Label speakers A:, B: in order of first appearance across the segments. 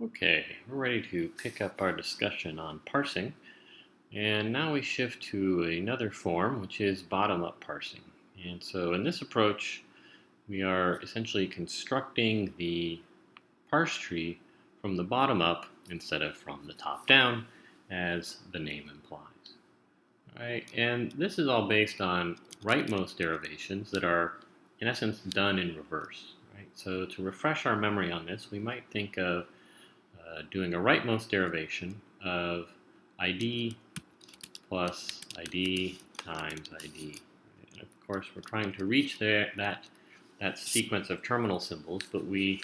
A: Okay, we're ready to pick up our discussion on parsing, and now we shift to another form, which is bottom-up parsing. And so in this approach, we are essentially constructing the parse tree from the bottom up instead of from the top down, as the name implies. All right, and this is all based on rightmost derivations that are, in essence, done in reverse. Right? So to refresh our memory on this, we might think of doing a rightmost derivation of ID plus ID times ID. And of course, we're trying to reach that sequence of terminal symbols, but we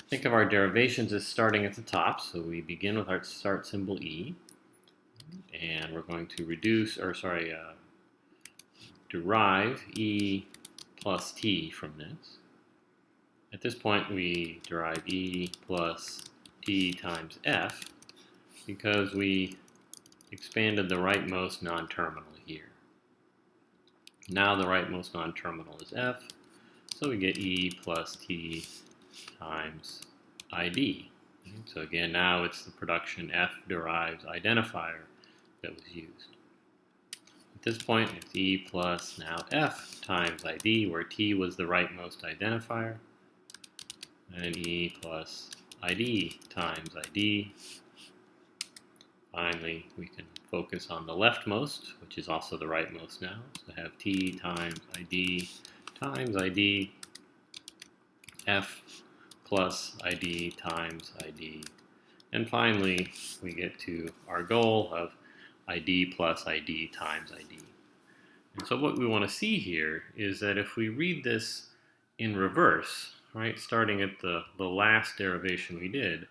A: think of our derivations as starting at the top. So we begin with our start symbol E, and we're going to derive E plus T from this. At this point, we derive E plus T times F because we expanded the rightmost non-terminal here. Now the rightmost non-terminal is F, so we get E plus T times ID. So again, now it's the production F derives identifier that was used. At this point, it's E plus now F times ID, where T was the rightmost identifier, and E plus ID times ID. Finally, we can focus on the leftmost, which is also the rightmost now. So have T times ID, F plus ID times ID. And finally, we get to our goal of ID plus ID times ID. And so what we want to see here is that if we read this in reverse, right, starting at the last derivation we did,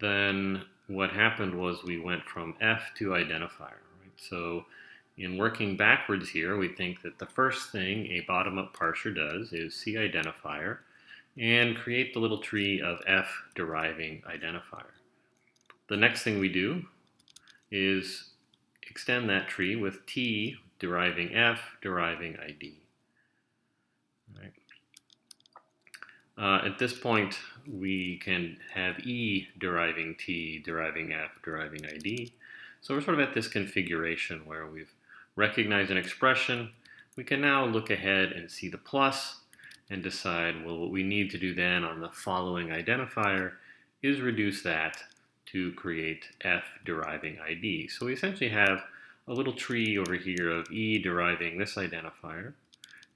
A: then what happened was we went from F to identifier. Right? So in working backwards here, we think that the first thing a bottom-up parser does is see identifier and create the little tree of F deriving identifier. The next thing we do is extend that tree with T deriving F deriving ID. Right. At this point, we can have E deriving T, deriving F, deriving ID. So we're sort of at this configuration where we've recognized an expression. We can now look ahead and see the plus and decide, well, what we need to do then on the following identifier is reduce that to create F deriving ID. So we essentially have a little tree over here of E deriving this identifier,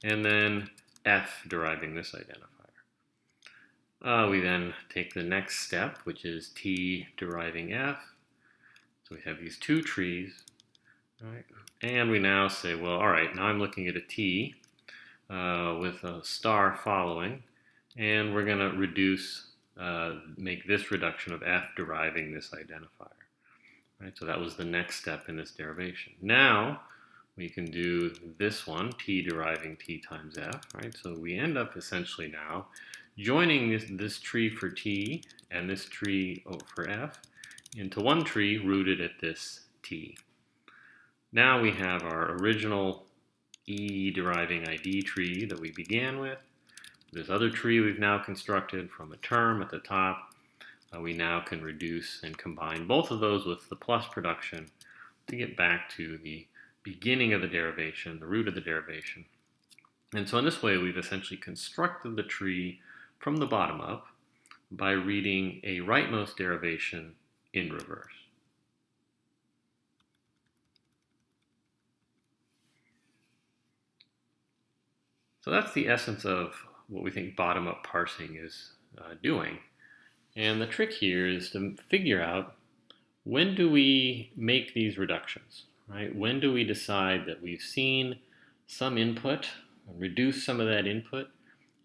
A: and then F deriving this identifier. We then take the next step, which is T deriving F. So we have these two trees, right? And we now say, well, all right, now I'm looking at a T with a star following, and we're going to make this reduction of F deriving this identifier. Right? So that was the next step in this derivation. Now we can do this one, T deriving T times F, right? So we end up essentially now joining this tree for T and this tree for F into one tree rooted at this T. Now we have our original E deriving ID tree that we began with. This other tree we've now constructed from a term at the top. We now can reduce and combine both of those with the plus production to get back to the beginning of the derivation, the root of the derivation. And so in this way, we've essentially constructed the tree from the bottom up by reading a rightmost derivation in reverse. So that's the essence of what we think bottom-up parsing is doing. And the trick here is to figure out, when do we make these reductions, right? When do we decide that we've seen some input, reduce some of that input,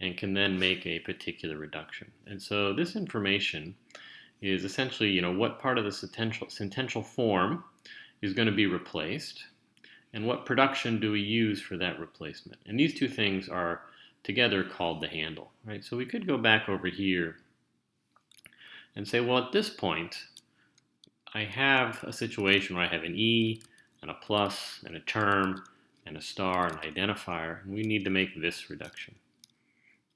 A: and can then make a particular reduction? And so this information is essentially, what part of the sentential form is going to be replaced, and what production do we use for that replacement? And these two things are together called the handle, right? So we could go back over here and say, well, at this point, I have a situation where I have an E and a plus and a term and a star and an identifier, and we need to make this reduction.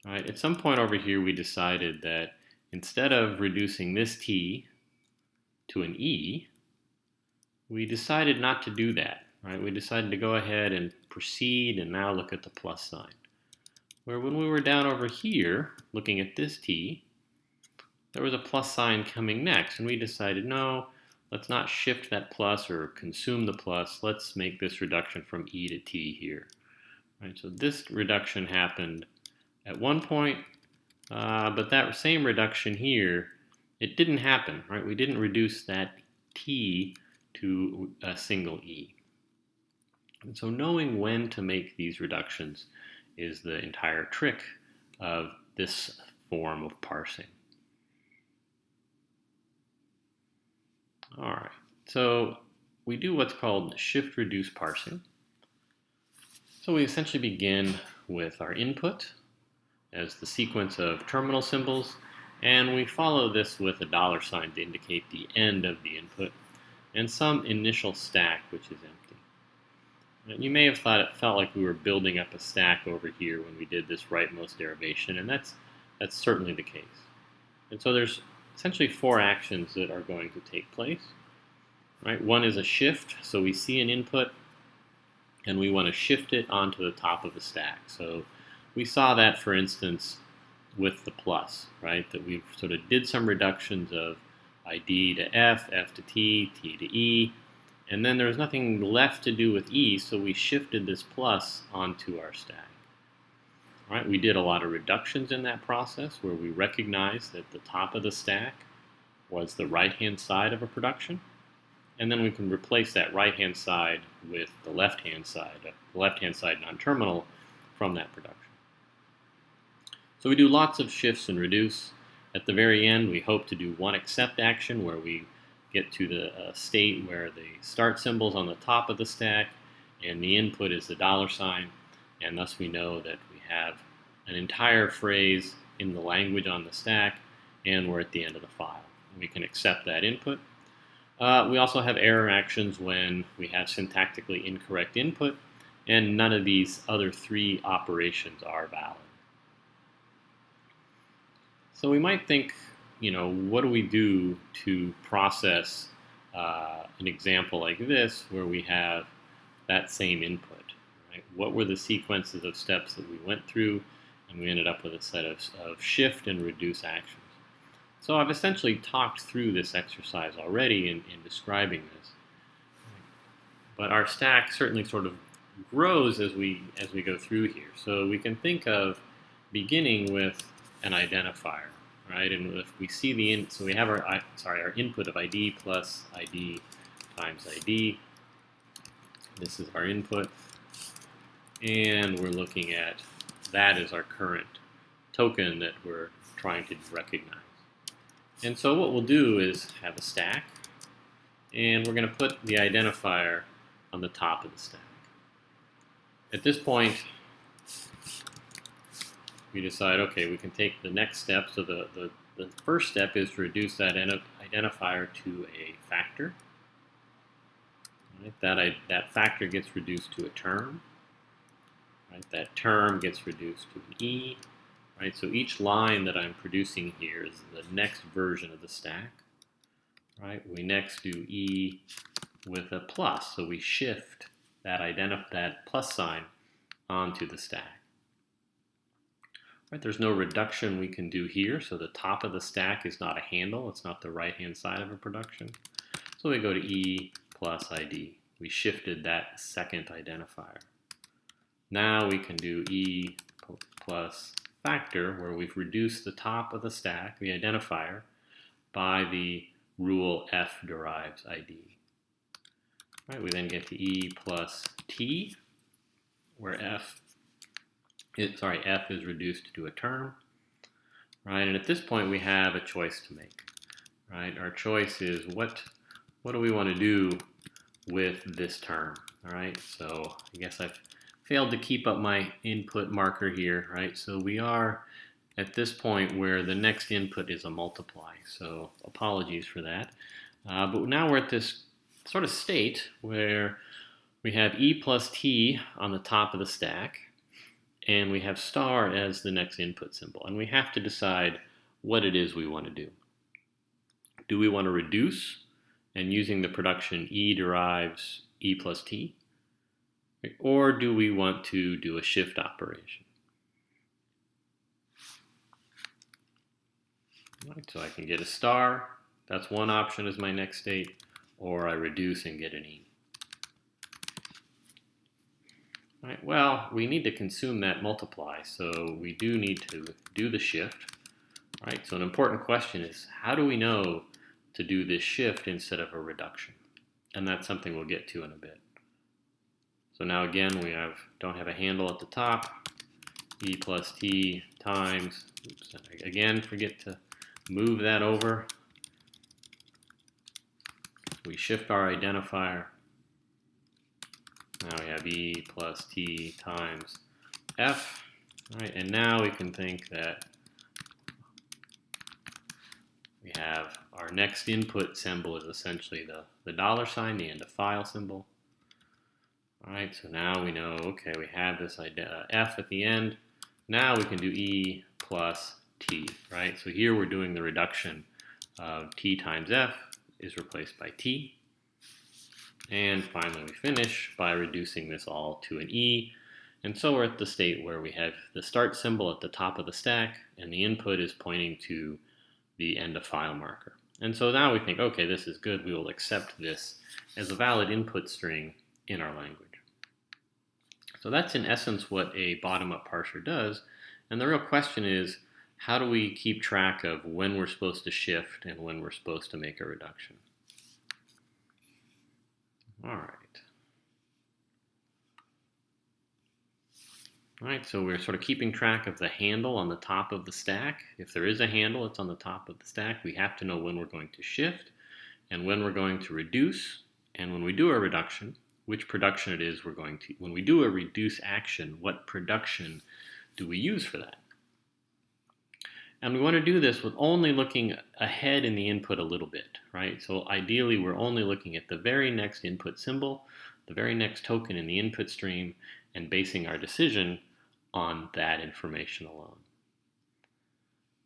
A: All right, at some point over here, we decided that instead of reducing this t to an e, we decided not to do that. Right? We decided to go ahead and proceed and now look at the plus sign. Where when we were down over here looking at this t, there was a plus sign coming next, and we decided, no, let's not shift that plus or consume the plus. Let's make this reduction from e to t here. Right, so this reduction happened at one point, but that same reduction here, it didn't happen. Right? We didn't reduce that t to a single e. And so knowing when to make these reductions is the entire trick of this form of parsing. All right, so we do what's called shift-reduce parsing. So we essentially begin with our input as the sequence of terminal symbols, and we follow this with a $ to indicate the end of the input, and some initial stack which is empty. And you may have thought it felt like we were building up a stack over here when we did this rightmost derivation, and that's certainly the case. And so there's essentially 4 actions that are going to take place. Right? One is a shift, so we see an input and we want to shift it onto the top of the stack. So we saw that, for instance, with the plus, right? That we sort of did some reductions of ID to F, F to T, T to E, and then there was nothing left to do with E, so we shifted this plus onto our stack. Right? We did a lot of reductions in that process where we recognized that the top of the stack was the right-hand side of a production, and then we can replace that right-hand side with the left-hand side non-terminal from that production. So we do lots of shifts and reduce. At the very end, we hope to do one except action where we get to the state where the start symbol's on the top of the stack and the input is the $, and thus we know that we have an entire phrase in the language on the stack and we're at the end of the file. We can accept that input. We also have error actions when we have syntactically incorrect input and none of these other 3 operations are valid. So we might think, what do we do to process an example like this where we have that same input? Right? What were the sequences of steps that we went through, and we ended up with a set of shift and reduce actions. So I've essentially talked through this exercise already in describing this. But our stack certainly sort of grows as we go through here. So we can think of beginning with an identifier, right? And if we see so we have our input of ID plus ID times ID. This is our input, and we're looking at that as our current token that we're trying to recognize. And so what we'll do is have a stack, and we're going to put the identifier on the top of the stack. At this point, we decide, okay, we can take the next step. So the first step is to reduce that identifier to a factor. Right? That factor gets reduced to a term. Right? That term gets reduced to an E. Right? So each line that I'm producing here is the next version of the stack. Right? We next do E with a plus, so we shift that plus sign onto the stack. Right? There's no reduction we can do here, so the top of the stack is not a handle, it's not the right-hand side of a production. So we go to E plus ID. We shifted that second identifier. Now we can do E plus factor, where we've reduced the top of the stack, the identifier, by the rule F derives ID. Right, we then get to E plus T, where F is reduced to a term. Right, and at this point we have a choice to make. Right, our choice is what do we want to do with this term? All right, so I guess I've failed to keep up my input marker here. Right, so we are at this point where the next input is a multiply. So apologies for that. But now we're at this sort of state where we have E plus T on the top of the stack, and we have star as the next input symbol. And we have to decide what it is we want to do. Do we want to reduce, and using the production E derives E plus T? Or do we want to do a shift operation? Right, so I can get a star. That's one option as my next state. Or I reduce and get an E. Right, well, we need to consume that multiply, so we do need to do the shift. Right, so an important question is, how do we know to do this shift instead of a reduction? And that's something we'll get to in a bit. So now again, we don't have a handle at the top. E plus T times, oops, again, forget to move that over. We shift our identifier. Now we have E plus T times F. All right, and now we can think that we have our next input symbol is essentially the dollar sign, the end of file symbol. All right, so now we know, okay, we have this F at the end. Now we can do E plus T, right? So here we're doing the reduction of T times F is replaced by T. And finally we finish by reducing this all to an E. And so we're at the state where we have the start symbol at the top of the stack and the input is pointing to the end of file marker. And so now we think, okay, this is good. We will accept this as a valid input string in our language. So that's in essence what a bottom-up parser does. And the real question is, how do we keep track of when we're supposed to shift and when we're supposed to make a reduction? All right. All right, so we're sort of keeping track of the handle on the top of the stack. If there is a handle, it's on the top of the stack. We have to know when we're going to shift and when we're going to reduce. And when we do a reduction, which production it is we're going to. When we do a reduce action, what production do we use for that? And we want to do this with only looking ahead in the input a little bit, right? So ideally, we're only looking at the very next input symbol, the very next token in the input stream, and basing our decision on that information alone.